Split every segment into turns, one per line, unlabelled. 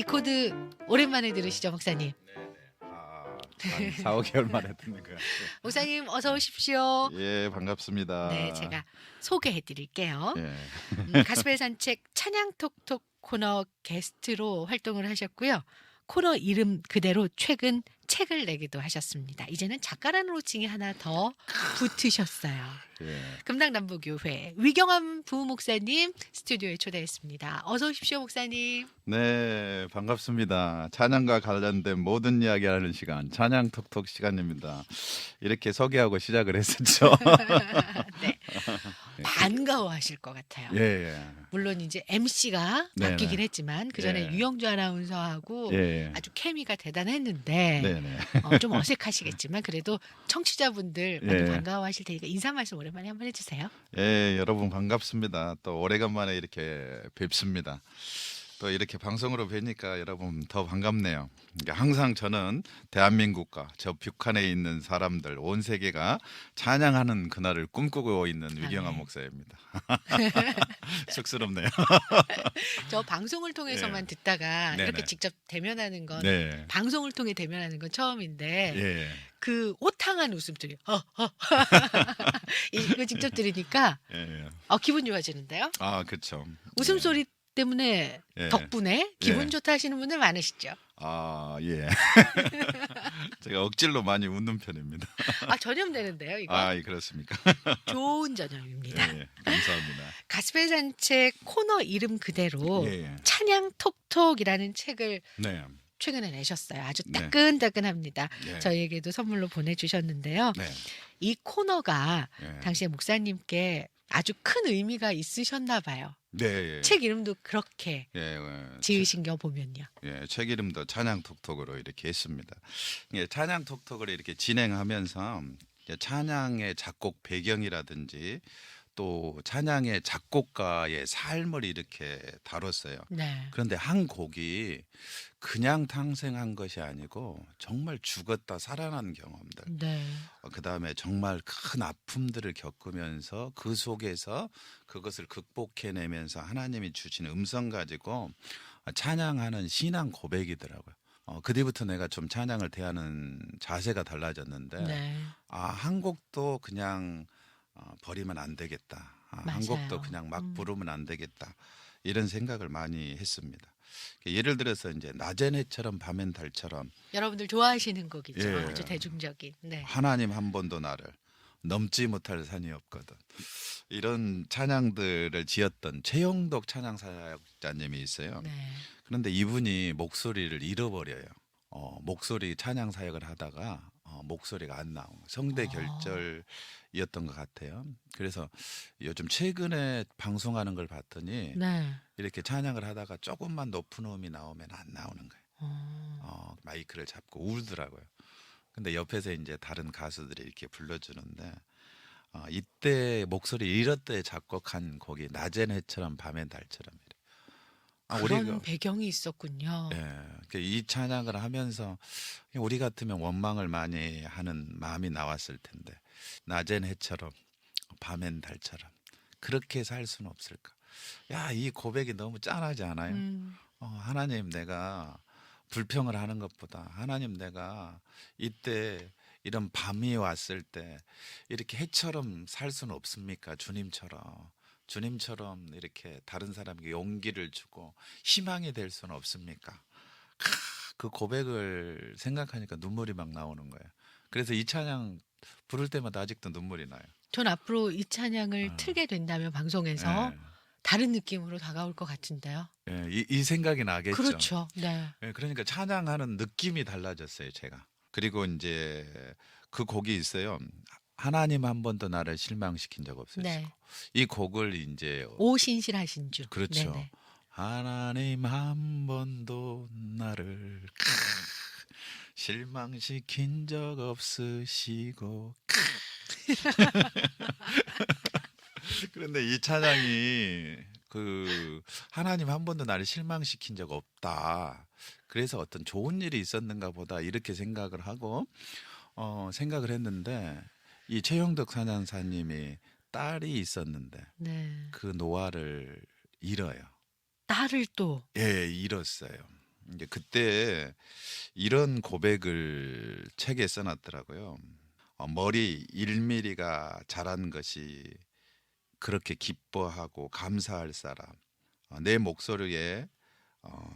이 코드 오랜만에 들으시죠, 목사님?
네네. 한 4, 5개월 만에 듣는 것 같아요.
목사님 어서 오십시오.
예, 반갑습니다.
네, 제가 소개해 드릴게요.
예.
가스펠 산책 찬양 톡톡 코너 게스트로 활동을 하셨고요. 코너 이름 그대로 최근 책을 내기도 하셨습니다. 이제는 작가라는 호칭이 하나 더 붙으셨어요.
예.
금당남부교회 위경암 부목사님 스튜디오에 초대했습니다. 어서 오십시오, 목사님.
네, 반갑습니다. 찬양과 관련된 모든 이야기하는 시간, 찬양 톡톡 시간입니다. 이렇게 소개하고 시작을 했었죠.
네. 반가워하실 것 같아요.
예, 예.
물론 이제 MC가
네네.
바뀌긴 했지만 그 전에
예.
유영주 아나운서하고
예.
아주 케미가 대단했는데
네네.
좀 어색하시겠지만 그래도 청취자분들 많이
예.
반가워하실 테니까 인사 말씀 오랜만에 한번 해주세요.
예, 여러분 반갑습니다. 또 오래간만에 이렇게 뵙습니다. 또 이렇게 방송으로 뵈니까 여러분 더 반갑네요. 그러니까 항상 저는 대한민국과 저 북한에 있는 사람들 온 세계가 찬양하는 그날을 꿈꾸고 있는 위경한
네.
목사입니다. 쑥스럽네요.
저 방송을 통해서만 듣다가
네네.
이렇게 직접 대면하는 건
네.
방송을 통해 대면하는 건 처음인데
예.
그 오탕한 웃음소리 이거 직접 들으니까
예.
기분 좋아지는데요.
아, 그렇죠.
웃음소리 때문에
예.
덕분에 기분
예.
좋다 하시는 분들 많으시죠?
아, 예. 제가 억지로 많이 웃는 편입니다.
전염되는데요, 이거.
예, 그렇습니까?
좋은 전염입니다.
예, 감사합니다.
가스펠 산책 코너 이름 그대로
예.
찬양 톡톡이라는 책을
네. 최근에
내셨어요. 아주
네.
따끈따끈합니다.
예.
저희에게도 선물로 보내주셨는데요.
네.
이 코너가
예.
당시에 목사님께 아주 큰 의미가 있으셨나 봐요.
네. 예.
책 이름도 그렇게
예,
지으신 거 보면요.
책 이름도 찬양 톡톡으로 이렇게 했습니다. 예, 찬양 톡톡을 이렇게 진행하면서 이제 찬양의 작곡 배경이라든지 또 찬양의 작곡가의 삶을 이렇게 다뤘어요.
네.
그런데 한 곡이 그냥 탄생한 것이 아니고 정말 죽었다 살아난 경험들,
네.
그다음에 정말 큰 아픔들을 겪으면서 그 속에서 그것을 극복해내면서 하나님이 주신 음성 가지고 찬양하는 신앙 고백이더라고요. 그 뒤부터 내가 좀 찬양을 대하는 자세가 달라졌는데
네.
한 곡도 그냥 버리면 안 되겠다. 한 곡도
맞아요.
그냥 막 부르면 안 되겠다. 이런 생각을 많이 했습니다. 예를 들어서 이제 낮엔 해처럼 밤엔 달처럼
여러분들 좋아하시는 곡이죠.
예.
아주 대중적인. 네.
하나님 한 번도 나를 넘지 못할 산이 없거든. 이런 찬양들을 지었던 최영덕 찬양사역자님이 있어요.
네.
그런데 이분이 목소리를 잃어버려요. 목소리 찬양 사역을 하다가 목소리가 안 나온 성대 결절이었던 것 같아요. 그래서 요즘 최근에 방송하는 걸 봤더니
네.
이렇게 찬양을 하다가 조금만 높은 음이 나오면 안 나오는 거예요. 마이크를 잡고 울더라고요. 근데 옆에서 이제 다른 가수들이 이렇게 불러주는데 이때 목소리 잃었을 때 작곡한 곡이 낮엔 해처럼 밤엔 달처럼.
그런 배경이 있었군요.
예, 이 찬양을 하면서 우리 같으면 원망을 많이 하는 마음이 나왔을 텐데 낮엔 해처럼 밤엔 달처럼 그렇게 살 수는 없을까? 야, 이 고백이 너무 짠하지 않아요? 하나님, 내가 불평을 하는 것보다 하나님, 내가 이때 이런 밤이 왔을 때 이렇게 해처럼 살 수는 없습니까? 주님처럼 이렇게 다른 사람에게 용기를 주고 희망이 될 수는 없습니까? 그 고백을 생각하니까 눈물이 막 나오는 거예요. 그래서 이 찬양 부를 때마다 아직도 눈물이 나요.
전 앞으로 이 찬양을 틀게 된다면 방송에서 다른 느낌으로 다가올 것 같은데요.
이 생각이 나겠죠.
그렇죠. 네.
그러니까 찬양하는 느낌이 달라졌어요, 제가. 그리고 이제 그 곡이 있어요. 하나님 한 번도 나를 실망시킨 적 없으시고.
네.
이 곡을 이제
오신실하신 주.
그렇죠.
네네.
하나님 한 번도 나를 실망시킨 적 없으시고. 그런데 이 찬양이 하나님 한 번도 나를 실망시킨 적 없다. 그래서 어떤 좋은 일이 있었는가 보다 이렇게 생각을 하고 생각을 했는데 이 최영덕 찬양사님이 딸이 있었는데
네.
그 노화를 잃어요.
딸을 또
예, 잃었어요. 이제 그때 이런 고백을 책에 써놨더라고요. 머리 1mm가 자란 것이 그렇게 기뻐하고 감사할 사람. 내 목소리에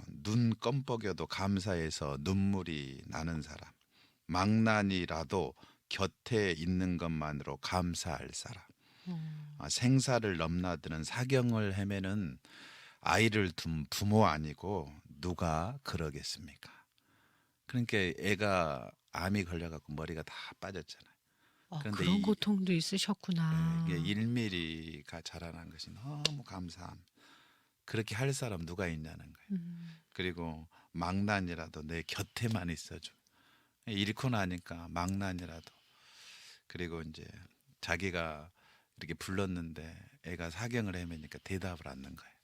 눈 껌뻑여도 감사해서 눈물이 나는 사람. 망난이라도 곁에 있는 것만으로 감사할 사람. 생사를 넘나드는 사경을 헤매는 아이를 둔 부모 아니고 누가 그러겠습니까? 그러니까 애가 암이 걸려갖고 머리가 다 빠졌잖아요. 그런데
그런 고통도 있으셨구나.
이게 1mm가 자라난 것이 너무 감사함. 그렇게 할 사람 누가 있냐는 거예요. 그리고 망난이라도 내 곁에만 있어줘. 잃고 나니까 망난이라도. 그리고 이제 자기가 이렇게 불렀는데 애가 사경을 헤매니까 대답을 않는 거예요.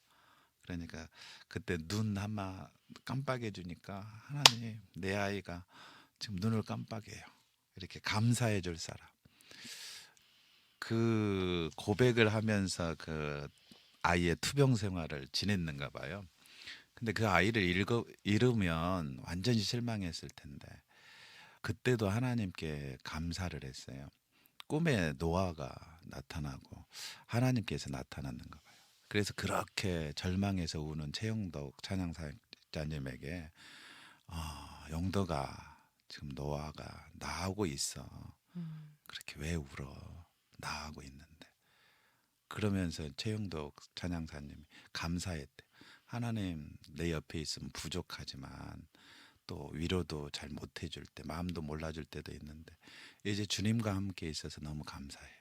그러니까 그때 눈 한마 깜빡해 주니까 하나님 내 아이가 지금 눈을 깜빡해요. 이렇게 감사해 줄 사람. 그 고백을 하면서 그 아이의 투병 생활을 지냈는가 봐요. 근데 그 아이를 잃으면 완전히 실망했을 텐데 그때도 하나님께 감사를 했어요. 꿈에 노아가 나타나고 하나님께서 나타났는가 봐요. 그래서 그렇게 절망해서 우는 최영덕 찬양사자님에게 영덕아 지금 노아가 나하고 있어. 그렇게 왜 울어? 나하고 있는데. 그러면서 최영덕 찬양사님이 감사했대. 하나님 내 옆에 있으면 부족하지만 또 위로도 잘 못해줄 때 마음도 몰라줄 때도 있는데 이제 주님과 함께 있어서 너무 감사해요.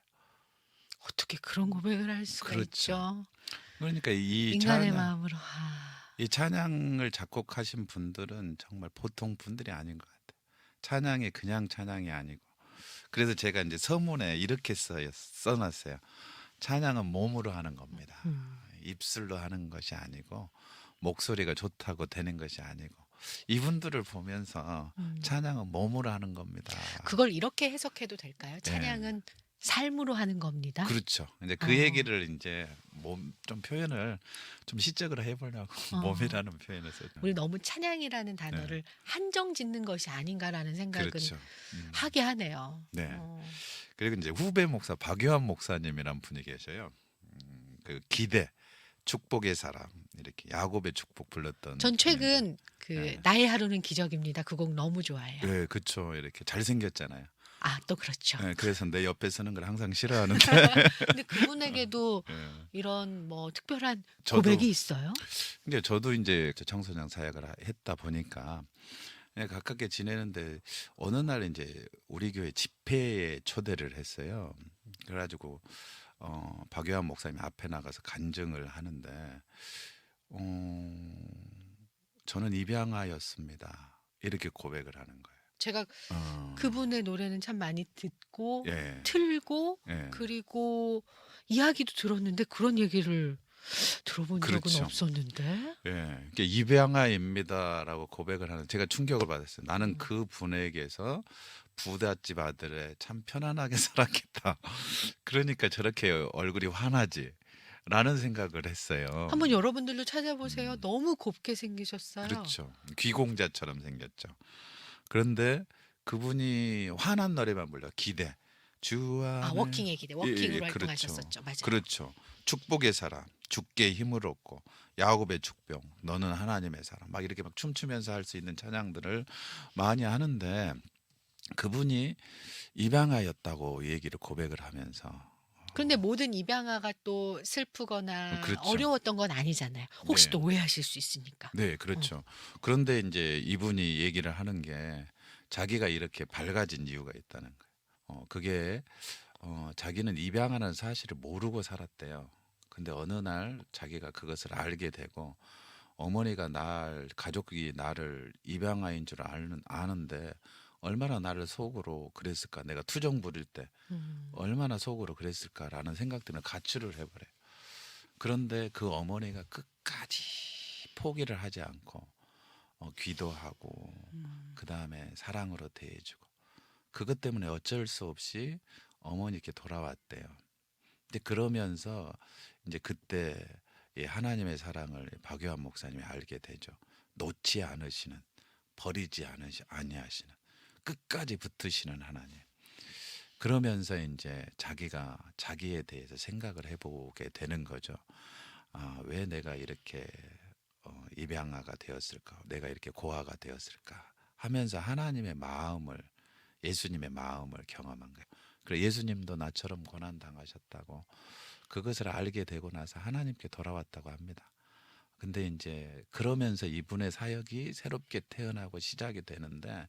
어떻게 그런 고백을 할 수가
그렇죠.
있죠?
그러니까
인간의 마음으로.
이 찬양을 작곡하신 분들은 정말 보통 분들이 아닌 것 같아요. 찬양이 그냥 찬양이 아니고. 그래서 제가 이제 서문에 이렇게 써놨어요. 찬양은 몸으로 하는 겁니다. 입술로 하는 것이 아니고 목소리가 좋다고 되는 것이 아니고 이분들을 보면서 찬양은 몸으로 하는 겁니다.
그걸 이렇게 해석해도 될까요? 찬양은 삶으로 하는 겁니다.
그렇죠. 이제 그 얘기를 이제 몸 좀 표현을 좀 시적으로 해보려고 몸이라는 표현을 써요.
우리 너무 찬양이라는 단어를 한정 짓는 것이 아닌가라는 생각은
그렇죠.
하게 하네요.
네. 그리고 이제 후배 목사 박유한 목사님이란 분이 계셔요. 그 기대 축복의 사람 이렇게 야곱의 축복 불렀던.
전 최근 그
네.
나의 하루는 기적입니다. 그 곡 너무 좋아해요.
네, 그렇죠. 이렇게 잘 생겼잖아요.
또 그렇죠.
네, 그래서 내 옆에 서는 걸 항상 싫어하는데.
근데 그분에게도
네.
이런 뭐 특별한
저도-
고백이 있어요?
근데 저도 이제 청소년 사역을 했다 보니까 가깝게 지내는데 어느 날 이제 우리 교회 집회에 초대를 했어요. 그래가지고 박유한 목사님 앞에 나가서 간증을 하는데 저는 입양하였습니다. 이렇게 고백을 하는 거예요.
제가
어,
그분의 노래는 참 많이 듣고
예,
틀고
예.
그리고 이야기도 들었는데 그런 얘기를 들어본 적은
그렇죠.
없었는데.
예, 이게 입양아입니다라고 고백을 하는 제가 충격을 받았어요. 나는 그 분에게서 부잣집 아들에 참 편안하게 살았겠다. 그러니까 저렇게 얼굴이 환하지. 라는 생각을 했어요.
한번 여러분들도 찾아보세요. 너무 곱게 생기셨어요.
그렇죠. 귀공자처럼 생겼죠. 그런데 그분이 환한 노래만 불러. 기대. 주 안에
워킹의 기대. 워킹으로
그렇죠.
활동하셨었죠. 맞아요.
그렇죠. 축복의 사람, 죽게 힘을 얻고 야곱의 축병, 너는 하나님의 사람. 막 이렇게 막 춤추면서 할 수 있는 찬양들을 많이 하는데 그분이 입양하였다고 얘기를 고백을 하면서
그런데 모든 입양아가 또 슬프거나
그렇죠.
어려웠던 건 아니잖아요. 혹시
네.
또 오해하실 수 있으니까.
네, 그렇죠. 그런데 이제 이분이 얘기를 하는 게 자기가 이렇게 밝아진 이유가 있다는 거예요. 그게 자기는 입양하는 사실을 모르고 살았대요. 근데 어느 날 자기가 그것을 알게 되고 어머니가 가족이 나를 입양아인 줄 아는데 얼마나 나를 속으로 그랬을까. 내가 투정 부릴 때 얼마나 속으로 그랬을까라는 생각 때문에 가출을 해버려요. 그런데 그 어머니가 끝까지 포기를 하지 않고 기도하고 그 다음에 사랑으로 대해주고 그것 때문에 어쩔 수 없이 어머니께 돌아왔대요. 근데 그러면서 이제 그때 이 하나님의 사랑을 박유한 목사님이 알게 되죠. 놓지 않으시는, 버리지 아니하시는, 끝까지 붙으시는 하나님. 그러면서 이제 자기가 자기에 대해서 생각을 해보게 되는 거죠. 왜 내가 이렇게 입양아가 되었을까? 내가 이렇게 고아가 되었을까? 하면서 하나님의 마음을, 예수님의 마음을 경험한 거예요. 그래 예수님도 나처럼 고난 당하셨다고 그것을 알게 되고 나서 하나님께 돌아왔다고 합니다. 근데 이제 그러면서 이분의 사역이 새롭게 태어나고 시작이 되는데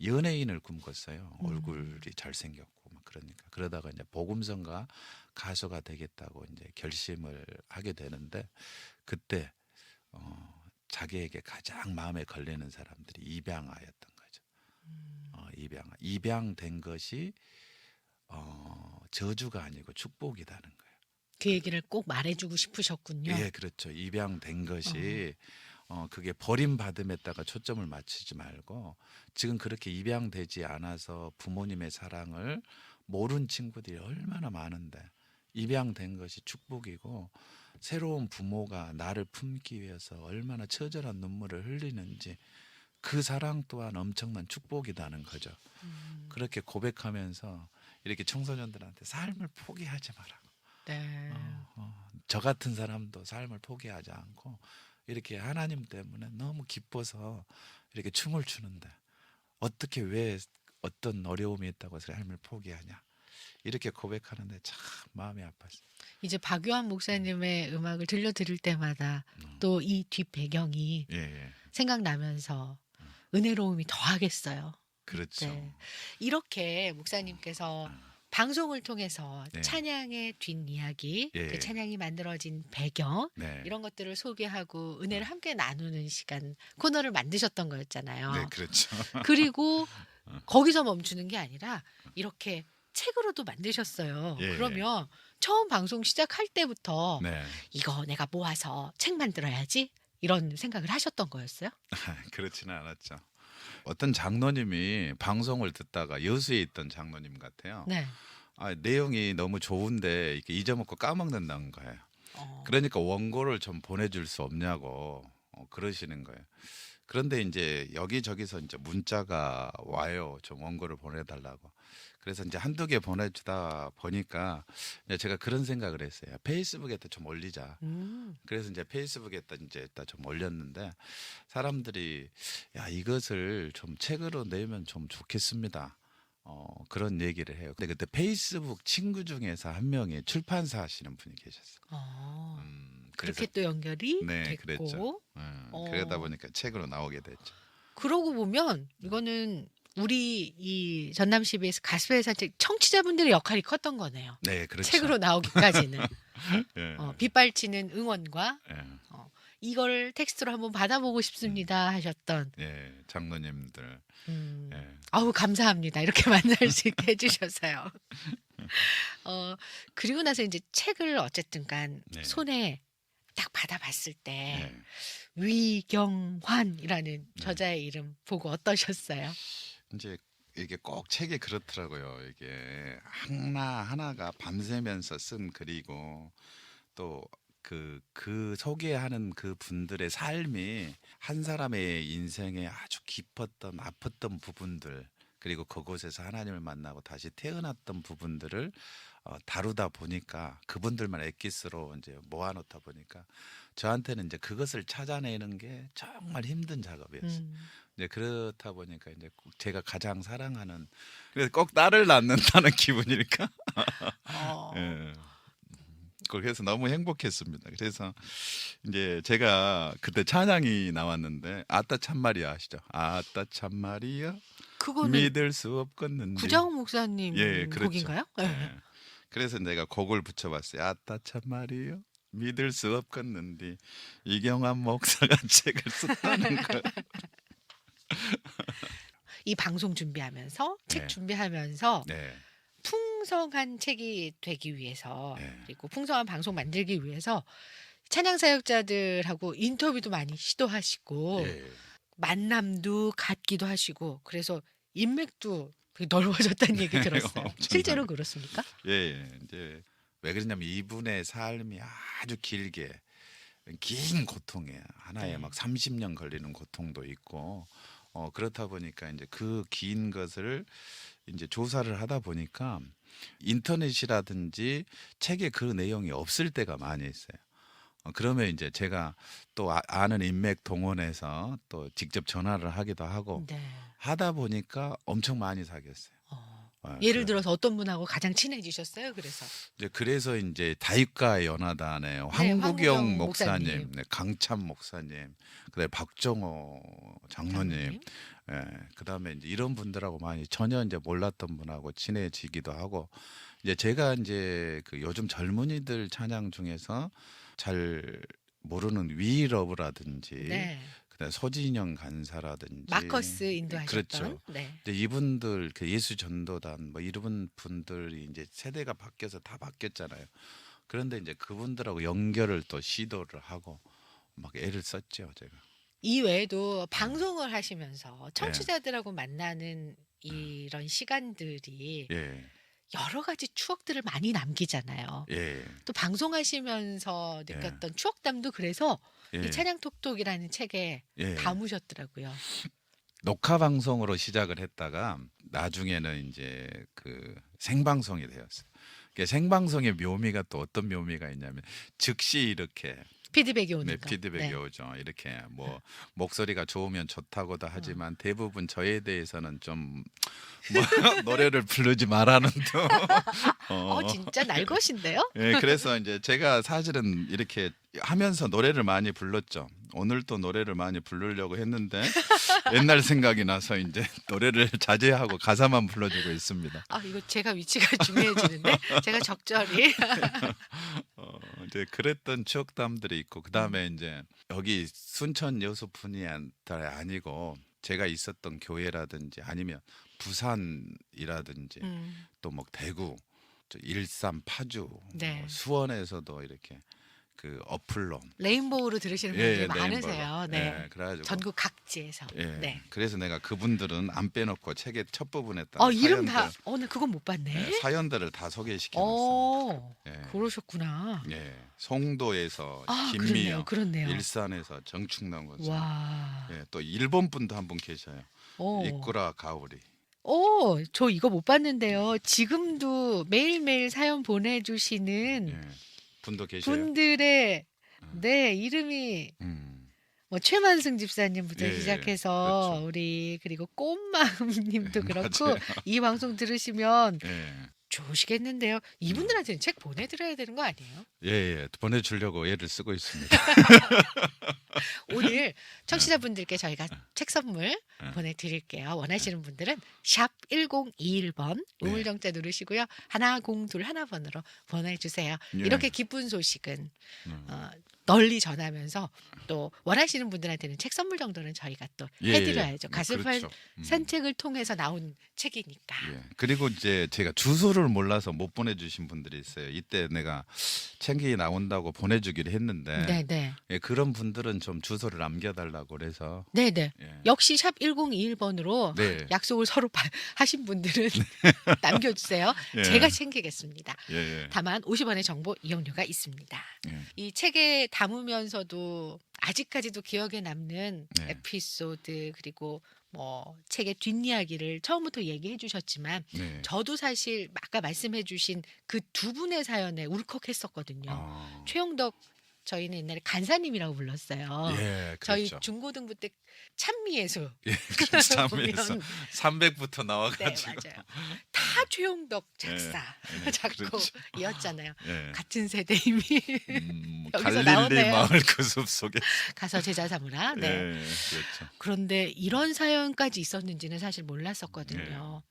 연예인을 꿈꿨어요. 얼굴이 잘생겼고 막 그러니까 그러다가 이제 복음성가 가수가 되겠다고 이제 결심을 하게 되는데 그때 자기에게 가장 마음에 걸리는 사람들이 입양아였던 거죠. 입양된 것이 저주가 아니고 축복이라는 거예요.
그 얘기를 꼭 말해주고 싶으셨군요.
예, 그렇죠. 입양된 것이 그게 버림받음에다가 초점을 맞추지 말고 지금 그렇게 입양되지 않아서 부모님의 사랑을 모르는 친구들이 얼마나 많은데 입양된 것이 축복이고 새로운 부모가 나를 품기 위해서 얼마나 처절한 눈물을 흘리는지 그 사랑 또한 엄청난 축복이라는 거죠. 그렇게 고백하면서 이렇게 청소년들한테 삶을 포기하지 마라.
네.
저 같은 사람도 삶을 포기하지 않고 이렇게 하나님 때문에 너무 기뻐서 이렇게 춤을 추는데 어떻게 왜 어떤 어려움이 있다고 삶을 포기하냐 이렇게 고백하는데 참 마음이 아팠어요.
이제 박요한 목사님의 음악을 들려드릴 때마다 또 이 뒷 배경이
예,
생각나면서 은혜로움이 더하겠어요.
그렇죠.
네. 이렇게 목사님께서 방송을 통해서
네.
찬양의 뒷이야기,
예.
그 찬양이 만들어진 배경
네,
이런 것들을 소개하고 은혜를 함께 나누는 시간 코너를 만드셨던 거였잖아요.
네, 그렇죠.
그리고 거기서 멈추는 게 아니라 이렇게 책으로도 만드셨어요.
예.
그러면 처음 방송 시작할 때부터
네,
이거 내가 모아서 책 만들어야지 이런 생각을 하셨던 거였어요?
그렇지는 않았죠. 어떤 장로님이 방송을 듣다가 여수에 있던 장로님 같아요.
네.
내용이 너무 좋은데 이렇게 잊어먹고 까먹는다는 거예요. 그러니까 원고를 좀 보내줄 수 없냐고 그러시는 거예요. 그런데 이제 여기저기서 이제 문자가 와요. 좀 원고를 보내달라고. 그래서 이제 한두 개 보내주다 보니까 이제 제가 그런 생각을 했어요. 페이스북에다 좀 올리자. 그래서 이제 페이스북에다 이제 좀 올렸는데 사람들이 야 이것을 좀 책으로 내면 좀 좋겠습니다. 그런 얘기를 해요. 근데 그때 페이스북 친구 중에서 한 명이 출판사 하시는 분이 계셨어요.
그렇게 또 연결이
네,
됐고
그랬죠. 그러다 보니까 책으로 나오게 됐죠.
그러고 보면 이거는 우리 이 전남 CBS 가수회사 책 청취자분들의 역할이 컸던 거네요.
네, 그렇죠.
책으로 나오기까지는
예,
빗발치는 응원과
예,
이걸 텍스트로 한번 받아보고 싶습니다 하셨던
예, 장로님들. 예.
아우 감사합니다 이렇게 만날 수 있게 해주셔서요. 그리고 나서 이제 책을 어쨌든간
네.
손에 딱 받아봤을 때
예.
위경환이라는 저자의 이름 보고 어떠셨어요?
이제 이게 꼭 책이 그렇더라고요. 이게 하나하나가 밤새면서 쓴 글이고 또 그 소개하는 그 분들의 삶이 한 사람의 인생에 아주 깊었던 아팠던 부분들 그리고 그곳에서 하나님을 만나고 다시 태어났던 부분들을 다루다 보니까 그분들만 엑기스로 이제 모아놓다 보니까 저한테는 이제 그것을 찾아내는 게 정말 힘든 작업이었어요. 이제 그렇다 보니까 이제 제가 가장 사랑하는 그래서 꼭 딸을 낳는다는 기분일까? 예. 그래서 너무 행복했습니다. 그래서 이제 제가 그때 찬양이 나왔는데 아따 참말이야 아시죠? 아따 참말이야
그거는
믿을 수 없겠는데.
구자욱 목사님
예, 그렇죠.
곡인가요?
예.
네.
그래서 내가 곡을 붙여봤어요. 아따 참말이요 믿을 수 없겠는데 이경환 목사가 책을 썼다는 거.
이 방송 준비하면서 책
네.
준비하면서
네,
풍성한 책이 되기 위해서
네.
그리고 풍성한 방송 만들기 위해서 찬양 사역자들하고 인터뷰도 많이 시도하시고
예.
만남도 갖기도 하시고 그래서 인맥도 되게 넓어졌다는 얘기 들었어요.
엄청나게.
실제로 그렇습니까?
예, 이제 왜 그러냐면 이분의 삶이 아주 길게 긴 고통이에요. 하나에
네.
막 30년 걸리는 고통도 있고 그렇다 보니까 이제 그 긴 것을 이제 조사를 하다 보니까 인터넷이라든지 책에 그 내용이 없을 때가 많이 있어요. 그러면 이제 제가 또 아는 인맥 동원해서 또 직접 전화를 하기도 하고
네.
하다 보니까 엄청 많이 사귀었어요.
예를 들어서 어떤 분하고 가장 친해지셨어요? 그래서.
그래서 이제 다윗과 연화단의
네,
황구경
황구경
목사님,
목사님.
네, 강참 목사님, 그다음에 박정호 장로님,
장로님.
그다음에 이제 이런 분들하고 많이 전혀 이제 몰랐던 분하고 친해지기도 하고 이제 제가 이제 그 요즘 젊은이들 찬양 중에서 잘 모르는 위러브라든지
네.
그다음에 소진영 간사라든지
마커스 인도하셨던.
그렇죠.
네.
이제 이분들 그 예수 전도단 뭐 이런 분들이 이제 세대가 바뀌어서 다 바뀌었잖아요. 그런데 이제 그분들하고 연결을 또 시도를 하고 막 애를 썼죠, 제가.
이 외에도 방송을 하시면서
예.
청취자들하고 만나는 이런 시간들이
예.
여러 가지 추억들을 많이 남기잖아요.
예.
또 방송하시면서
예.
느꼈던 추억담도 그래서 이
예.
찬양톡톡이라는 책에
예.
담으셨더라고요.
녹화 방송으로 시작을 했다가 나중에는 이제 그 생방송이 되었어요. 생방송의 묘미가 또 어떤 묘미가 있냐면 즉시 이렇게
피드백이 오는
네,
거.
피드백이
네.
오죠. 이렇게 뭐 목소리가 좋으면 좋다고도 하지만 대부분 저에 대해서는 좀 뭐 노래를 부르지 말라는 등.
진짜 날것인데요?
예, 그래서 이제 제가 사실은 이렇게 하면서 노래를 많이 불렀죠. 오늘 또 노래를 많이 부르려고 했는데 옛날 생각이 나서 이제 노래를 자제하고 가사만 불러주고 있습니다.
이거 제가 위치가 중요해지는데 제가 적절히.
이제 그랬던 추억담들이 있고 그다음에 이제 여기 순천 여수뿐이 아니고 제가 있었던 교회라든지 아니면 부산이라든지 또 뭐 대구, 일산, 파주,
네.
뭐 수원에서도 이렇게 그 어플로
레인보우로 들으시는 분들이 많으세요. 네.
그래가지고
전국 각지에서. 네.
그래서 내가 그분들은 안 빼놓고 책의 첫 부분에
이름 다. 나 그건 못 봤네.
사연들을 다 소개시켜놨습니다.
그러셨구나.
송도에서 김미영,
그렇네요.
일산에서 정충남 권사,
와.
또 일본 분도 한 분 계셔요.
오.
이꾸라 가오리.
저 이거 못 봤는데요. 지금도 매일매일 사연 보내주시는
분도 계셔요.
분들의 네 이름이 뭐 최만승 집사님부터 시작해서
그렇죠.
우리 그리고 꽃마음님도 그렇고
맞아요.
이 방송 들으시면 좋으시겠는데요. 이분들한테는 책 보내드려야 되는 거 아니에요?
보내주려고 애를 쓰고 있습니다.
오늘 청취자분들께 저희가 책 선물 보내드릴게요. 원하시는 분들은 샵 1021번 우물정자 누르시고요. 1021 번으로 보내주세요. 이렇게 기쁜 소식은 널리 전하면서 또 원하시는 분들한테는 책 선물 정도는 저희가 또 해드려야죠. 가슴팔
그렇죠.
산책을 통해서 나온 책이니까.
그리고 이제 제가 주소를 몰라서 못 보내주신 분들이 있어요. 이때 내가 책이 나온다고 보내주기로 했는데
네네.
그런 분들은 좀 주소를 남겨달라고 그래서
네네. 역시 샵 1021번으로 약속을 서로 하신 분들은 남겨주세요. 제가 챙기겠습니다. 다만 50원의 정보 이용료가 있습니다. 이 책에 담으면서도 아직까지도 기억에 남는 에피소드 그리고 뭐 책의 뒷이야기를 처음부터 얘기해 주셨지만 저도 사실 아까 말씀해 주신 그 두 분의 사연에 울컥했었거든요. 최용덕 저희는 옛날에 간사님이라고 불렀어요. 저희
그렇죠.
중고등부 때 찬미예수
참여해서 300부터 나와가지고
네, 맞아요. 다 최용덕 작사 작곡이었잖아요. 같은 세대 이미 여기서
갈릴리
나오네요.
마을 그 숲속에
가서 제자 삼으라. 네.
그렇죠.
그런데 이런 사연까지 있었는지는 사실 몰랐었거든요.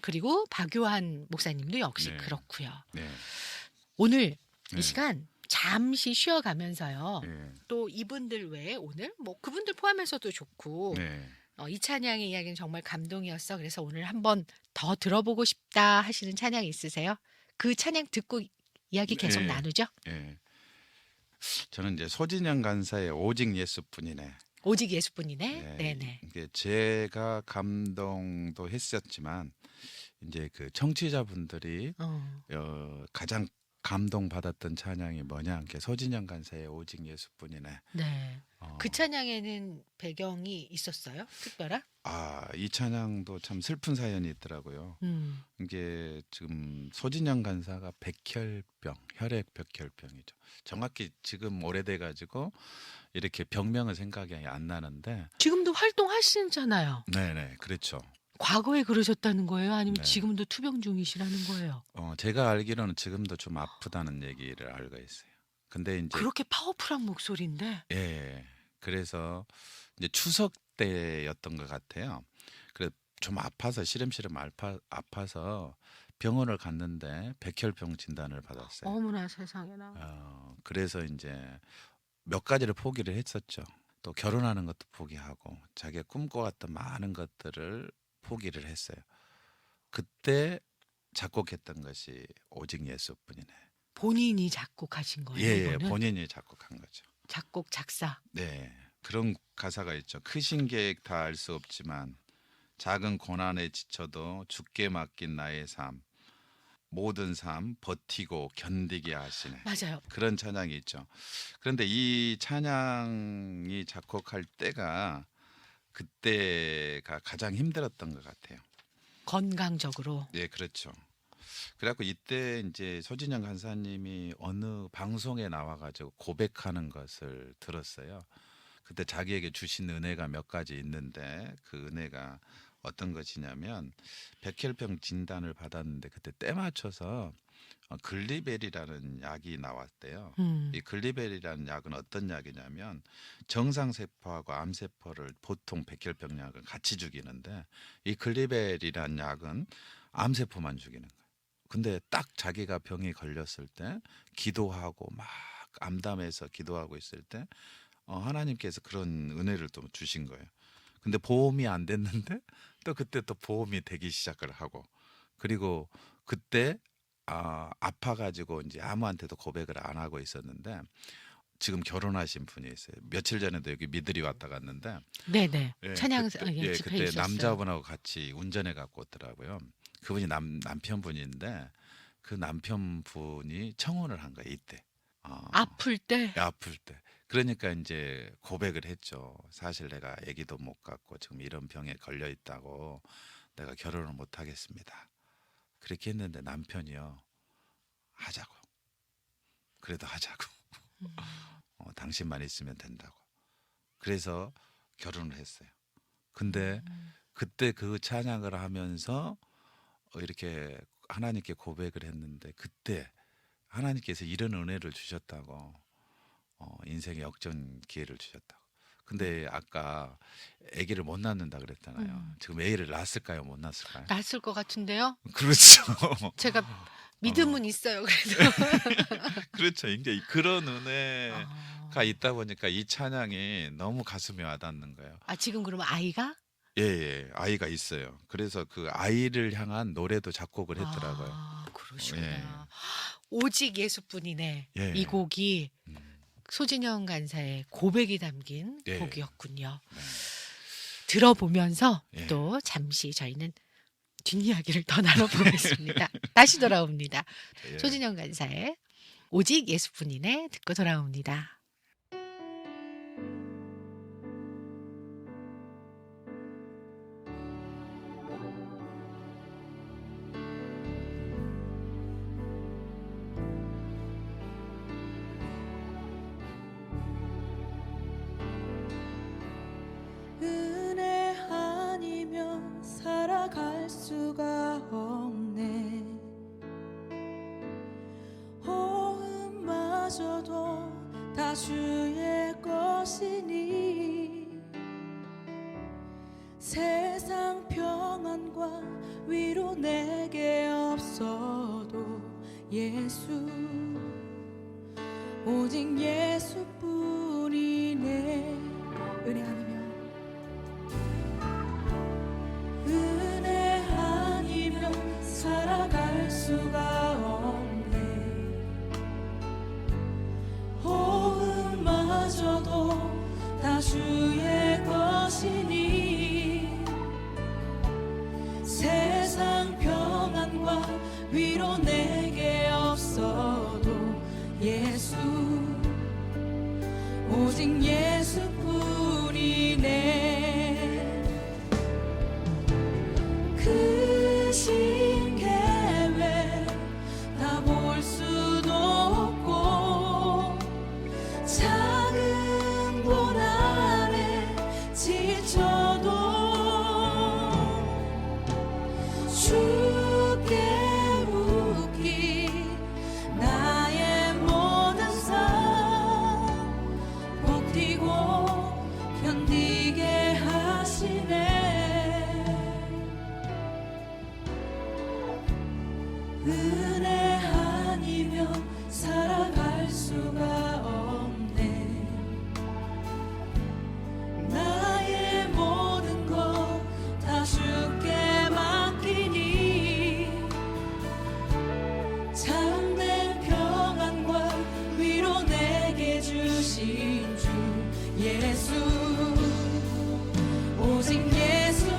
그리고 박요한 목사님도 역시 그렇고요. 오늘 이 시간 잠시 쉬어가면서요. 또 이분들 외에 오늘 뭐 그분들 포함해서도 좋고 이 찬양의 이야기는 정말 감동이었어. 그래서 오늘 한번 더 들어보고 싶다 하시는 찬양 있으세요? 그 찬양 듣고 이야기 계속 나누죠.
저는 이제 소진영 간사의 오직 예수뿐이네.
오직 예수뿐이네. 네네.
이게 제가 감동도 했었지만 이제 그 청취자분들이 가장 감동받았던 찬양이 뭐냐? 이게 소진영 간사의 오직 예수뿐이네.
네.
어,
그 찬양에는 배경이 있었어요? 특별한?
이 찬양도 참 슬픈 사연이 있더라고요. 이게 지금 소진영 간사가 백혈병, 혈액 백혈병이죠. 정확히 지금 오래돼 가지고 이렇게 병명은 생각이 안 나는데,
지금도 활동하시잖아요.
네네, 그렇죠.
과거에 그러셨다는 거예요? 아니면
네.
지금도 투병 중이시라는 거예요?
제가 알기로는 지금도 좀 아프다는 얘기를 알고 있어요. 근데 이제
그렇게 파워풀한 목소리인데.
예, 그래서 이제 추석 때였던 것 같아요. 그래 좀 아파서 시름시름 아파서 병원을 갔는데 백혈병 진단을 받았어요.
어머나 세상에나.
그래서 이제 몇 가지를 포기를 했었죠. 또 결혼하는 것도 포기하고 자기가 꿈꿔왔던 많은 것들을 포기를 했어요. 그때 작곡했던 것이 오직 예수뿐이네.
본인이 작곡하신 거예요?
예,
이거는?
본인이 작곡한 거죠.
작곡 작사.
네, 그런 가사가 있죠. 크신 계획 다 알 수 없지만 작은 고난에 지쳐도 주께 맡긴 나의 삶, 모든 삶 버티고 견디게 하시네.
맞아요.
그런 찬양이 있죠. 그런데 이 찬양이 작곡할 때가 그때가 가장 힘들었던 것 같아요.
건강적으로.
예, 그렇죠. 그래갖고 이때 이제 소진영 간사님이 어느 방송에 나와가지고 고백하는 것을 들었어요. 그때 자기에게 주신 은혜가 몇 가지 있는데 그 은혜가 어떤 것이냐면 백혈병 진단을 받았는데 그때 때 맞춰서 글리벨이라는 약이 나왔대요. 이 글리벨이라는 약은 어떤 약이냐면 정상세포하고 암세포를 보통 백혈병 약은 같이 죽이는데 이 글리벨이라는 약은 암세포만 죽이는 거예요. 근데 딱 자기가 병이 걸렸을 때 기도하고 막 암담해서 기도하고 있을 때 하나님께서 그런 은혜를 또 주신 거예요. 근데 보험이 안 됐는데 또 그때 또 보험이 되기 시작을 하고 그리고 그때 아파가지고 이제 아무한테도 고백을 안 하고 있었는데 지금 결혼하신 분이 있어요. 며칠 전에도 여기 미들이 왔다 갔는데
네네.
예,
찬양
그때,
집회
그때
있었어요.
남자분하고 같이 운전해 갖고 오더라고요. 그분이 남편분인데 그 남편분이 청혼을 한 거예요 이때.
아플 때.
아플 때. 그러니까 이제 고백을 했죠. 사실 내가 아기도 못 갖고 지금 이런 병에 걸려 있다고 내가 결혼을 못 하겠습니다. 그렇게 했는데 남편이요 하자고. 그래도 하자고. 당신만 있으면 된다고. 그래서 결혼을 했어요. 근데 그때 그 찬양을 하면서 이렇게 하나님께 고백을 했는데 그때 하나님께서 이런 은혜를 주셨다고 인생의 역전 기회를 주셨다고. 근데 아까 아기를 못 낳는다 그랬잖아요. 지금 애를 낳았을까요? 못 낳았을까요?
났을 것 같은데요.
그렇죠.
제가 믿음은 있어요. 그래도.
그렇죠. 이제 그런 은혜가
아.
있다 보니까 이 찬양이 너무 가슴에 와닿는 거예요.
지금 그러면 아이가?
예, 아이가 있어요. 그래서 그 아이를 향한 노래도 작곡을 했더라고요.
그러시구나.
예.
오직 예수뿐이네.
예.
이 곡이 소진영 간사의 고백이 담긴
예.
곡이었군요.
네.
들어보면서
예.
또 잠시 저희는 뒷이야기를 더 나눠보겠습니다. 다시 돌아옵니다.
예.
소진영 간사의 오직 예수뿐이네 듣고 돌아옵니다.
은혜 아니면 살아갈 수가 없네. 호흡마저도 다 주의 것이니 세상 평안과 위로 내게 없어도 예수 오직 예수뿐이네. 은혜 아니면 살아갈 수가 없네. 호흡마저도 다 주의 것이니 세상 평안과 위로 내게 없어도 오직 예수뿐이네. 크신 계획 다 볼 수도 없고 작은 고난에 지쳐도 주께 묻기 나의 모든 삶 버티고 견디게 하시네. 은혜 아니면 살아갈 수가 없네. 나의 모든 것 다 주께 맡기니 참된 평안과 위로 내게 주신 주 예수 오직 예수뿐이네.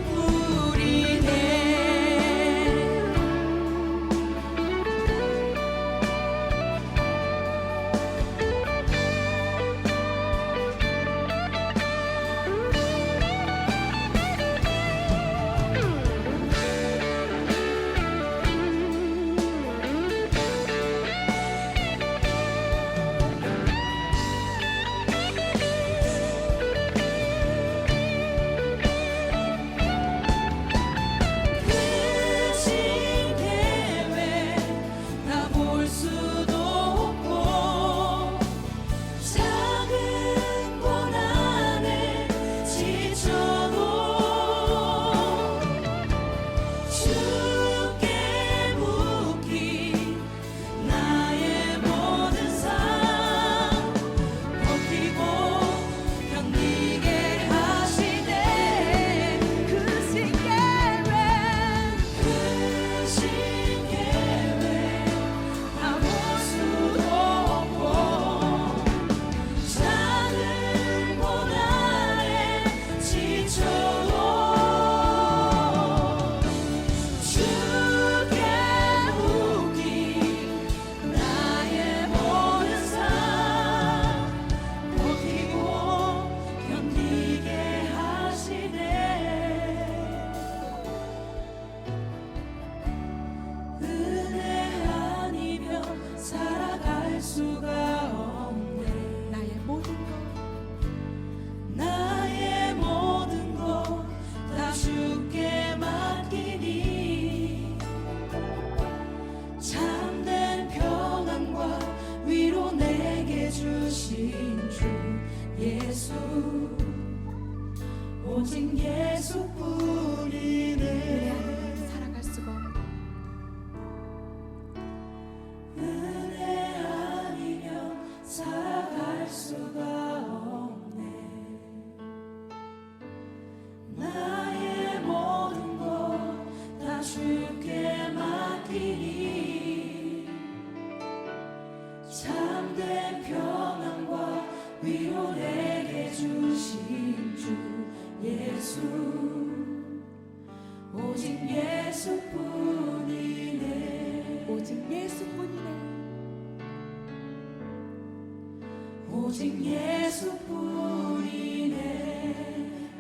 크신 계획 다 볼 수도 없고 작은 고난에 지쳐도 주께 묻기 나의 모든 삶 버티고 견디게 하시네. 크신 계획 다 볼 수도 없고 작은 고난에 지쳐도 주께 묻기 나의 모든 삶 버티고 견디게 하시네. 은혜 아니면 살아갈 수가 없네. 나의 모든 것 다 주께 맡기니 참된 평안과 위로 내게 주신 주 예수 오직 예수뿐이네.
살아갈 수가 없네.
은혜 아니면 살아갈 수가 없네. 나의 모든 것 다 주께 맡기니 참된 평안과 위로 내게 주신 주 예수 오직 예수뿐이네.
오직 예수뿐이네.
오직 예수뿐이네.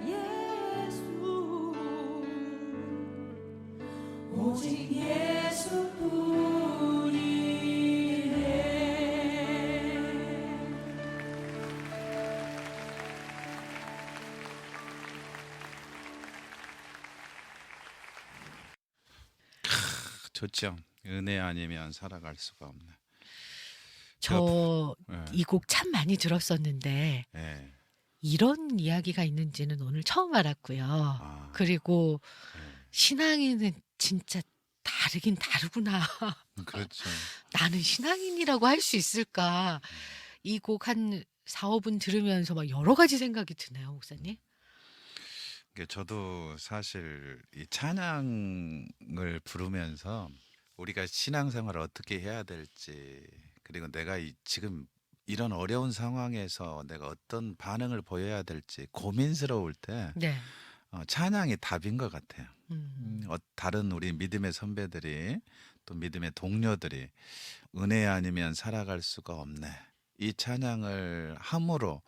예수 오직 예수뿐이네.
좋죠. 은혜 아니면 살아갈 수가 없네.
저
예.
이 곡 참 많이 들었었는데
예.
이런 이야기가 있는지는 오늘 처음 알았고요.
아,
그리고
예.
신앙인은 진짜 다르긴 다르구나.
그렇죠.
나는 신앙인이라고 할 수 있을까? 이 곡 한 4, 5분 들으면서 막 여러 가지 생각이 드네요, 목사님.
저도 사실 이 찬양을 부르면서 우리가 신앙생활을 어떻게 해야 될지, 그리고 내가 지금 이런 어려운 상황에서 내가 어떤 반응을 보여야 될지 고민스러울 때
네.
찬양이 답인 것 같아요. 다른 우리 믿음의 선배들이 또 믿음의 동료들이 은혜 아니면 살아갈 수가 없네, 이 찬양을 함으로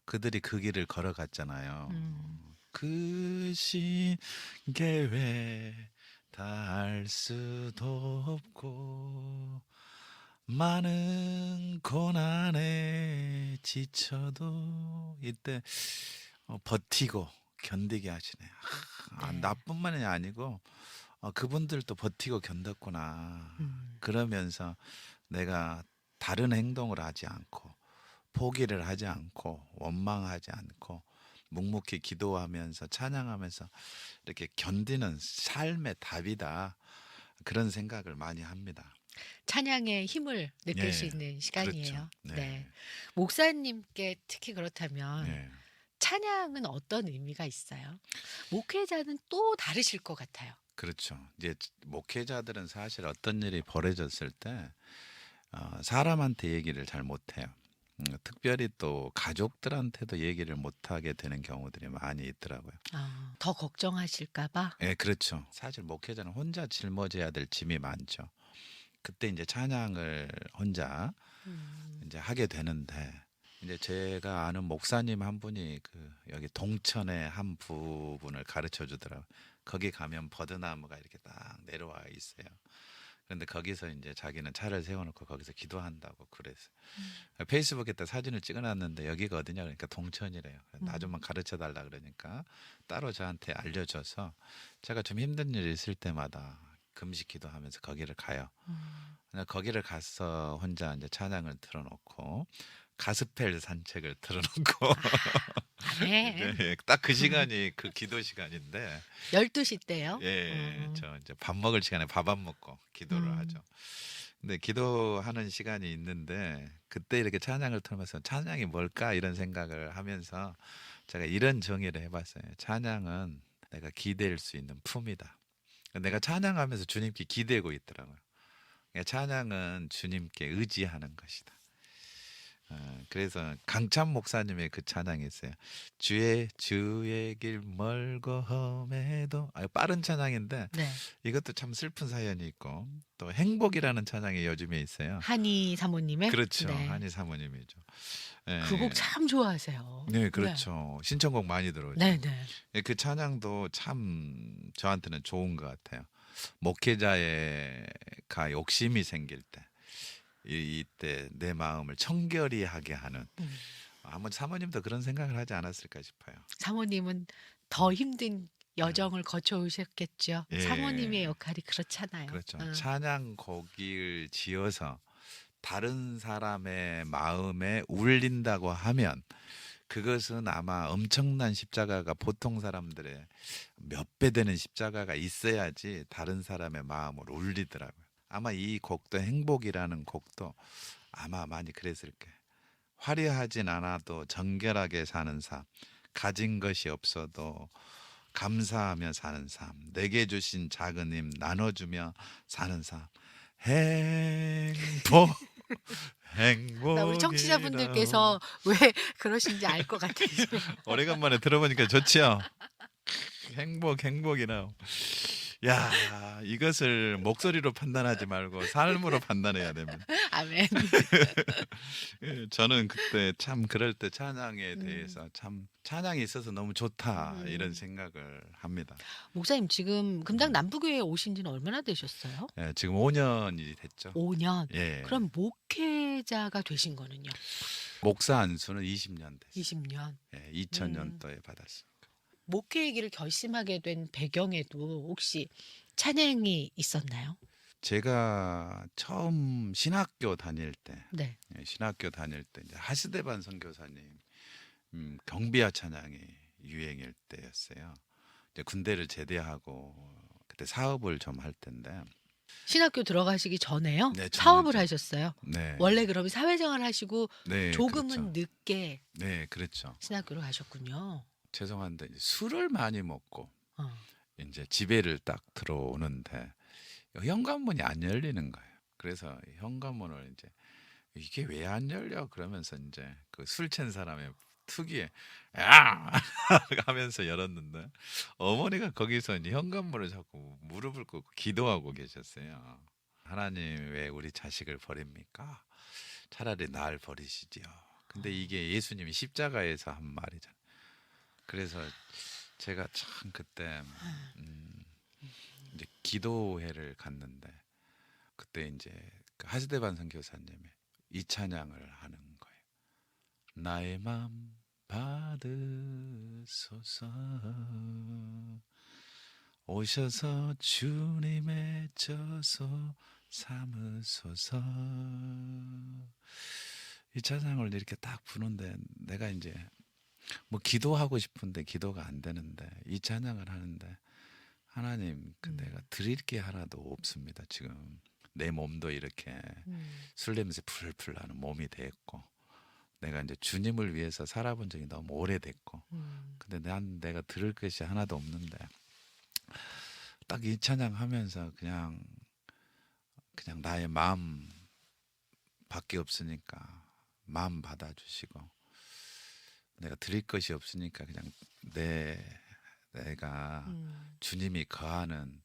그들이 그 길을 걸어갔잖아요.
음.
그 신께 왜 닿을 수도 없고 많은 고난에 지쳐도 이때 버티고 견디게 하시네.
네.
나뿐만이 아니고 그분들도 버티고 견뎠구나.
음.
그러면서 내가 다른 행동을 하지 않고 포기를 하지 않고 원망하지 않고 묵묵히 기도하면서 찬양하면서 이렇게 견디는 삶의 답이다. 그런 생각을 많이 합니다.
찬양의 힘을 느낄 수
예,
있는 시간이에요.
그렇죠.
네. 목사님께 특히 그렇다면
네.
찬양은 어떤 의미가 있어요? 목회자는 또 다르실 것 같아요.
그렇죠. 이제 목회자들은 사실 어떤 일이 벌어졌을 때 사람한테 얘기를 잘 못해요. 특별히 또 가족들한테도 얘기를 못하게 되는 경우들이 많이 있더라고요.
더 걱정하실까봐.
예, 그렇죠. 사실 목회자는 혼자 짊어져야 될 짐이 많죠. 그때 이제 찬양을 혼자 이제 하게 되는데 이제 제가 아는 목사님 한 분이 여기 동천의 한 부분을 가르쳐 주더라고요. 거기 가면 버드나무가 이렇게 딱 내려와 있어요. 그런데 거기서 이제 자기는 차를 세워놓고 거기서 기도한다고 그랬어요. 페이스북에다 사진을 찍어놨는데 여기가 어디냐 그러니까 동천이래요. 나 좀만 가르쳐 달라 그러니까 따로 저한테 알려줘서 제가 좀 힘든 일이 있을 때마다 금식 기도하면서 거기를 가요. 거기를 가서 혼자 이제 찬양을 틀어놓고 가스펠 산책을 틀어놓고
아멘.
딱 그 시간이 그 기도 시간인데
12시 때요?
예, 저 이제 밥 먹을 시간에 밥 안 먹고 기도를
음.
하죠. 근데 기도하는 시간이 있는데 그때 이렇게 찬양을 틀면서 찬양이 뭘까 이런 생각을 하면서 제가 이런 정의를 해봤어요. 찬양은 내가 기댈 수 있는 품이다. 내가 찬양하면서 주님께 기대고 있더라고요. 그러니까 찬양은 주님께 의지하는 것이다. 그래서 강찬 목사님의 그 찬양이 있어요. 주의 길 멀고 험해도 빠른 찬양인데
네.
이것도 참 슬픈 사연이 있고 또 행복이라는 찬양이 요즘에 있어요.
한이 사모님의?
그렇죠.
네.
한이 사모님이죠. 예.
그 곡 참 좋아하세요.
네, 그렇죠. 신청곡 많이 들어오죠.
네, 네.
예, 그 찬양도 참 저한테는 좋은 것 같아요. 목회자가 욕심이 생길 때 이때 내 마음을 청결히 하게 하는 아마 사모님도 그런 생각을 하지 않았을까 싶어요.
사모님은 더 힘든 여정을 거쳐오셨겠죠.
예.
사모님의 역할이 그렇잖아요.
그렇죠. 찬양곡을 지어서 다른 사람의 마음에 울린다고 하면 그것은 아마 엄청난 십자가가 보통 사람들의 몇 배 되는 십자가가 있어야지 다른 사람의 마음을 울리더라고요. 아마 이 곡도 행복이라는 곡도 아마 많이 그랬을 거예요. 화려하진 않아도 정결하게 사는 삶, 가진 것이 없어도 감사하며 사는 삶, 내게 주신 작은 힘 나눠주며 사는 삶, 행복, 행복.
우리 청취자분들께서 왜 그러신지 알 것 같아요.
오래간만에 들어보니까 좋지요. 행복이나. 야, 이것을 목소리로 판단하지 말고 삶으로 판단해야 됩니다.
아멘.
예, 저는 그때 참 그럴 때 찬양에 대해서 참 찬양이 있어서 너무 좋다 이런 생각을 합니다.
목사님 지금 금당 남부교회에 오신 지는 얼마나 되셨어요?
예, 지금 5년이 됐죠.
5년.
예.
그럼 목회자가 되신 거는요?
목사 안수는 20년 됐어요.
20년.
예, 2000년도에 받았어요.
목회의 길을 결심하게 된 배경에도 혹시 찬양이 있었나요?
제가 처음 신학교 다닐 때,
네.
신학교 다닐 때 이제 하스데반 선교사님 경비야 찬양이 유행일 때였어요. 이제 군대를 제대하고 그때 사업을 좀 할 텐데,
신학교 들어가시기 전에요?
네,
사업을
전이죠.
하셨어요?
네,
원래 그러면 사회생활 하시고
네,
조금은
그렇죠.
늦게
네, 그렇죠.
신학교로 가셨군요.
죄송한데 이제 술을 많이 먹고
어.
이제 집에를 딱 들어오는데 현관문이 안 열리는 거예요. 그래서 현관문을 이제 이게 왜 안 열려? 그러면서 이제 그 술 취한 사람의 특유의 야 하면서 열었는데 어머니가 거기서 이제 현관문을 자꾸 무릎을 꿇고 기도하고 계셨어요. 하나님 왜 우리 자식을 버립니까? 차라리 날 버리시지요. 근데 이게 예수님이 십자가에서 한 말이잖아요. 그래서 제가 참 그때 이제 기도회를 갔는데 그때 이제 그 하스데반 선교사님이 이 찬양을 하는 거예요. 나의 맘 받으소서 오셔서 주님의 저소 삼으소서. 이 찬양을 이렇게 딱 부는데 내가 이제 뭐 기도하고 싶은데 기도가 안 되는데 이 찬양을 하는데 하나님 내가 드릴 게 하나도 없습니다. 지금 내 몸도 이렇게 술 냄새 풀풀 나는 몸이 됐고 내가 이제 주님을 위해서 살아본 적이 너무 오래됐고 근데 내가 들을 것이 하나도 없는데 딱 이 찬양하면서 그냥 나의 마음 밖에 없으니까 마음 받아주시고 내가 드릴 것이 없으니까 그냥 내가 주님이 거하는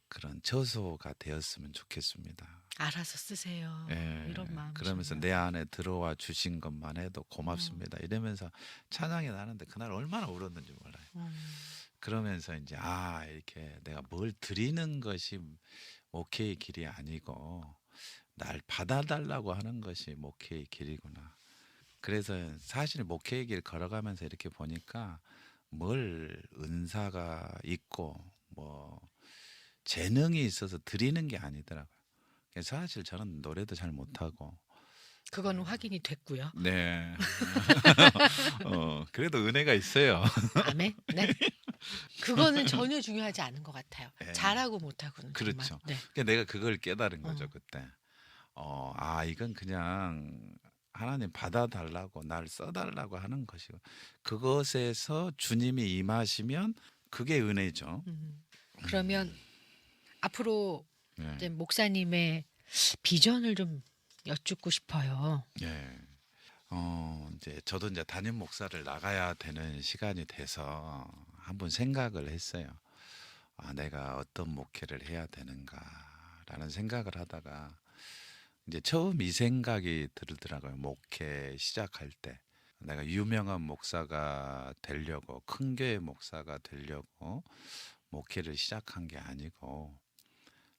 그런 처소가 되었으면 좋겠습니다.
알아서 쓰세요.
예,
이런 마음.
그러면서 내 안에 들어와 주신 것만 해도 고맙습니다. 이러면서 찬양이 나는데 그날 얼마나 울었는지 몰라요. 그러면서 이제 이렇게 내가 뭘 드리는 것이 목회의 길이 아니고 날 받아달라고 하는 것이 목회의 길이구나. 그래서 사실 목회의 길 걸어가면서 이렇게 보니까 뭘 은사가 있고 뭐 재능이 있어서 드리는 게 아니더라고요. 사실 저는 노래도 잘 못하고
그거는 확인이 됐고요.
네. 그래도 은혜가 있어요.
아멘. 네. 그거는 전혀 중요하지 않은 것 같아요.
네.
잘하고 못하고는
그렇죠.
정말. 네.
그러니까 내가 그걸 깨달은 거죠 그때. 이건 그냥 하나님 받아달라고 날 써달라고 하는 것이고 그것에서 주님이 임하시면 그게 은혜죠.
그러면 앞으로
네.
이제 목사님의 비전을 좀 여쭙고 싶어요.
예. 이제 저도 이제 담임 목사를 나가야 되는 시간이 돼서 한번 생각을 했어요. 내가 어떤 목회를 해야 되는가라는 생각을 하다가 이제 처음 이 생각이 들더라고요. 목회 시작할 때 내가 유명한 목사가 되려고 큰 교회 목사가 되려고 목회를 시작한 게 아니고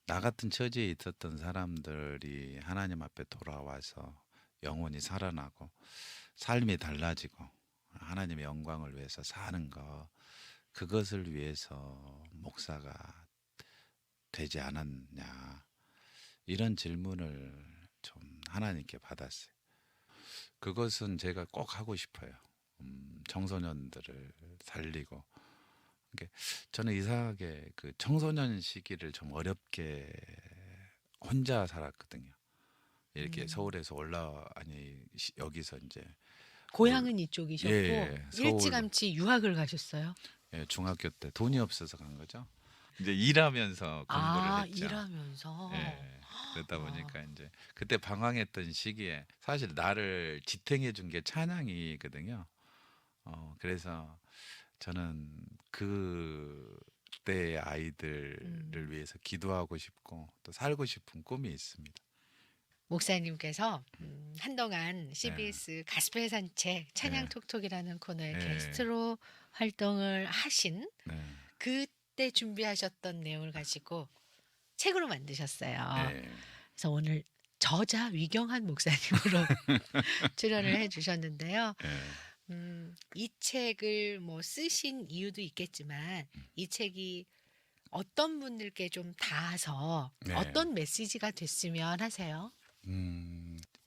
나 같은 처지에 있었던 사람들이 하나님 앞에 돌아와서 영혼이 살아나고 삶이 달라지고 하나님의 영광을 위해서 사는 것 그것을 위해서 목사가 되지 않았냐 이런 질문을 좀 하나님께 받았어요. 그것은 제가 꼭 하고 싶어요. 청소년들을 살리고 저는 이상하게 그 청소년 시기를 좀 어렵게 혼자 살았거든요. 이렇게 서울에서 여기서 이제
고향은 이쪽이셨고
서울로.
일찌감치 유학을 가셨어요.
중학교 때 돈이 없어서 간 거죠. 이제 일하면서 공부를 했죠.
일하면서.
그러다 보니까 이제 그때 방황했던 시기에 사실 나를 지탱해 준 게 찬양이거든요. 그래서 저는 그때의 아이들을 위해서 기도하고 싶고 또 살고 싶은 꿈이 있습니다.
목사님께서 한동안 CBS 가스펠 산책 찬양 톡톡이라는 코너에 게스트로 활동을 하신
네.
그때 준비하셨던 내용을 가지고 책으로 만드셨어요.
네.
그래서 오늘 저자 위경한 목사님으로 출연을 해주셨는데요. 이 책을 뭐 쓰신 이유도 있겠지만 이 책이 어떤 분들께 좀 닿아서 어떤 메시지가 됐으면 하세요?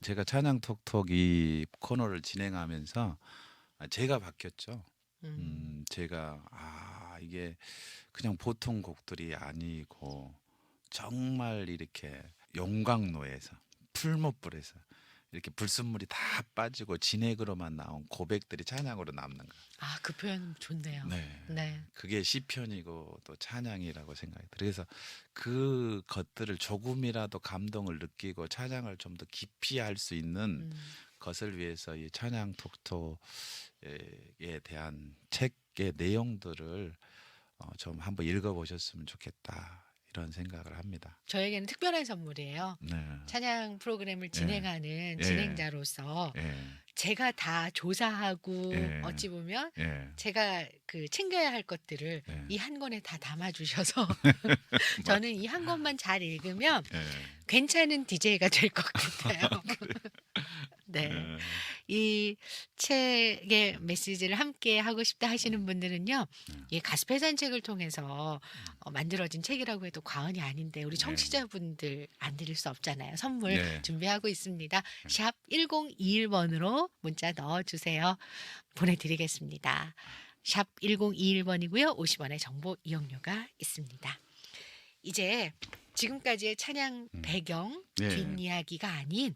제가 찬양 톡톡 이 코너를 진행하면서 제가 바뀌었죠. 제가 이게 그냥 보통 곡들이 아니고 정말 이렇게 용광로에서 풀무불에서 이렇게 불순물이 다 빠지고 진액으로만 나온 고백들이 찬양으로 남는 거예요.
그 표현 좋네요.
네. 그게 시편이고 또 찬양이라고 생각이 들어요. 그래서 그 것들을 조금이라도 감동을 느끼고 찬양을 좀 더 깊이 할 수 있는 것을 위해서 이 찬양 톡톡에 대한 책의 내용들을 좀 한번 읽어보셨으면 좋겠다. 이런 생각을 합니다.
저에게는 특별한 선물이에요.
네.
찬양 프로그램을 진행하는 진행자로서 제가 다 조사하고
예.
어찌 보면
예.
제가 그 챙겨야 할 것들을
예.
이 한 권에 다 담아주셔서 저는 이 한 권만 잘 읽으면
예.
괜찮은 DJ가 될 것 같아요. 네.
예.
이 책의 메시지를 함께 하고 싶다 하시는 분들은요, 이 가스페산 책을 통해서 만들어진 책이라고 해도 과언이 아닌데 우리 청취자분들 안 드릴 수 없잖아요. 선물
네.
준비하고 있습니다. 샵 1021번으로 문자 넣어주세요. 보내드리겠습니다. 샵 1021번이고요. 50원의 정보 이용료가 있습니다. 이제 지금까지의 찬양 배경
예.
뒷이야기가 아닌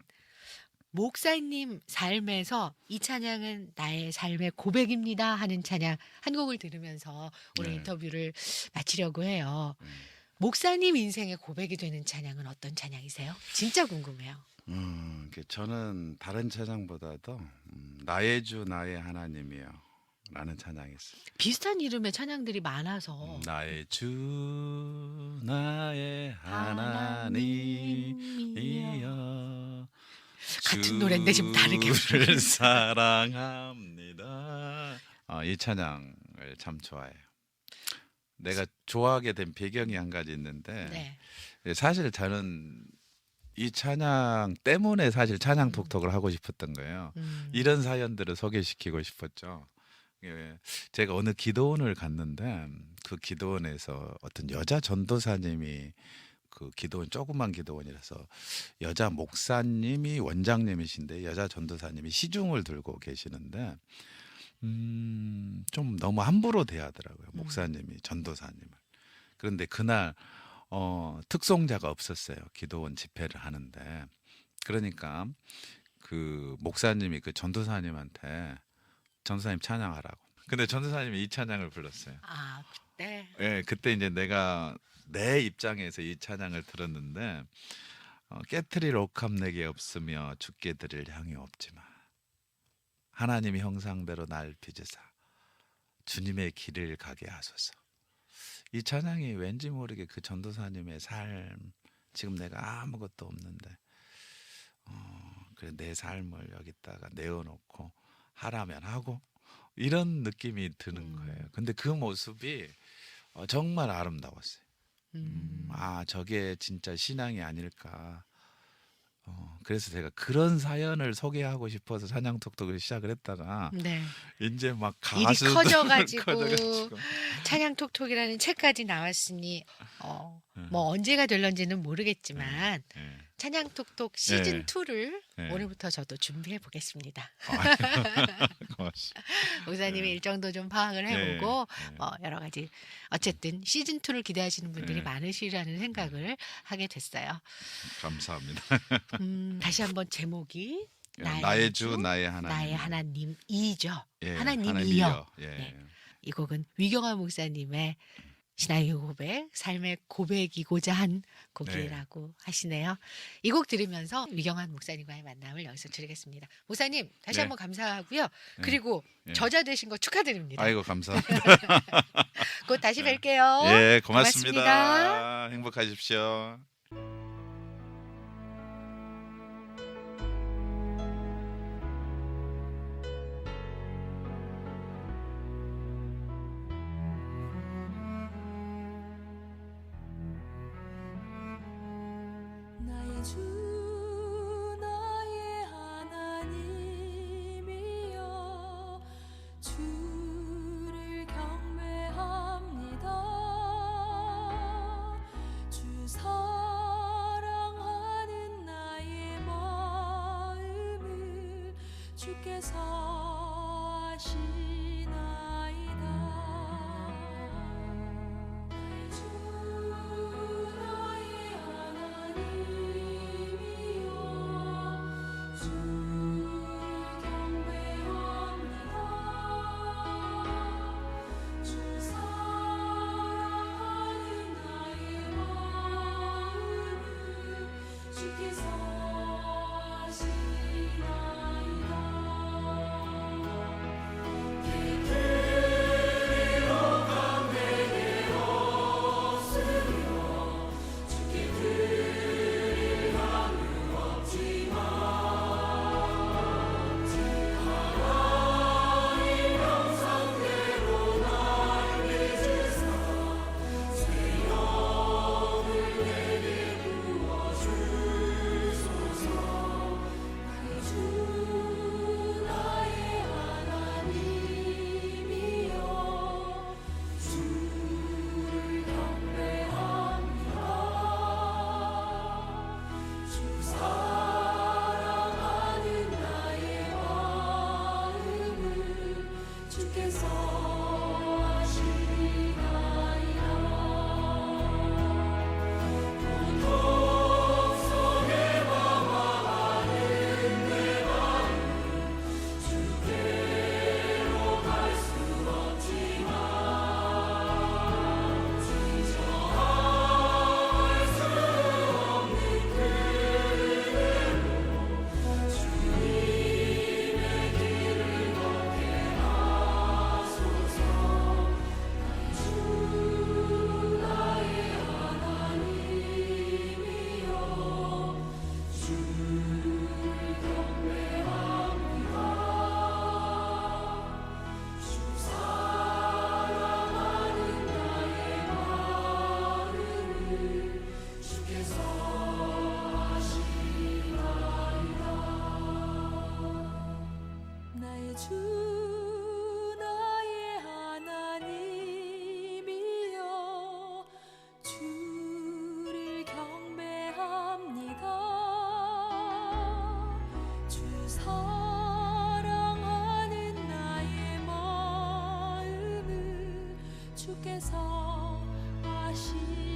목사님 삶에서 이 찬양은 나의 삶의 고백입니다 하는 찬양 한 곡을 들으면서 오늘
네.
인터뷰를 마치려고 해요. 목사님 인생의 고백이 되는 찬양은 어떤 찬양이세요? 진짜 궁금해요.
저는 다른 찬양보다도 나의 주 나의 하나님이요 라는 찬양이 있어요.
비슷한 이름의 찬양들이 많아서
나의 주 나의 하나님이여
같은 노래인데 지금 다르게
주를
부르겠어요.
사랑합니다. 이 찬양을 참 좋아해요. 내가 좋아하게 된 배경이 한 가지 있는데
네.
사실 저는 이 찬양 때문에 사실 찬양 톡톡을 하고 싶었던 거예요. 이런 사연들을 소개시키고 싶었죠. 제가 어느 기도원을 갔는데 그 기도원에서 어떤 여자 전도사님이 그 기도원 조그만 기도원이라서 여자 목사님이 원장님이신데 여자 전도사님이 시중을 들고 계시는데 좀 너무 함부로 대하더라고요. 목사님이 전도사님을. 그런데 그날 특송자가 없었어요. 기도원 집회를 하는데. 그러니까 그 목사님이 그 전도사님한테 전도사님 찬양하라고. 근데 전도사님이 이 찬양을 불렀어요.
아 그때
예, 그때 이제 내가 내 입장에서 이 찬양을 들었는데 깨트릴 옥합 내게 없으며 죽게 드릴 향이 없지만 하나님이 형상대로 날 빚으사 주님의 길을 가게 하소서. 이 찬양이 왠지 모르게 그 전도사님의 삶, 지금 내가 아무것도 없는데 그래 내 삶을 여기다가 내어놓고 하라면 하고 이런 느낌이 드는 거예요. 근데 그 모습이 정말 아름다웠어요. 저게 진짜 신앙이 아닐까. 그래서 제가 그런 사연을 소개하고 싶어서 찬양톡톡을 시작을 했다가
네.
이제 막
일이
가수들
커져가지고 찬양톡톡이라는 책까지 나왔으니 뭐 언제가 될런지는 모르겠지만
예.
찬양톡톡 시즌
네.
2를
네.
오늘부터 저도 준비해 보겠습니다.
고맙습니다.
목사님의
네.
일정도 좀 파악을 해보고
네.
뭐 여러 가지 어쨌든 시즌 2를 기대하시는 분들이
네.
많으시라는 생각을 하게 됐어요.
감사합니다.
다시 한번 제목이
나의 주 나의 하나님.
나의 하나님이죠.
예,
하나님이요.
예.
네. 이 곡은 위경환 목사님의 신앙의 고백, 삶의 고백이고자 한 곡이라고 하시네요. 이 곡 들으면서 위경환 목사님과의 만남을 여기서 드리겠습니다. 목사님 다시
네.
한번 감사하고요.
네.
그리고
예.
저자 되신 거 축하드립니다.
아이고 감사합니다.
곧 다시 뵐게요.
예, 고맙습니다.
고맙습니다.
행복하십시오.
나의 주 나의 하나님이여 주를 경배합니다. 주 사랑하는 나의 마음을 주께서 아시나이다. 주 나의 하나님이여 주를 경배합니다. 주 사랑하는 나의 마음을 주께서 아시나이다. 주께 드릴 향유 없지만 사랑하는 나의 마음을 주께서 아시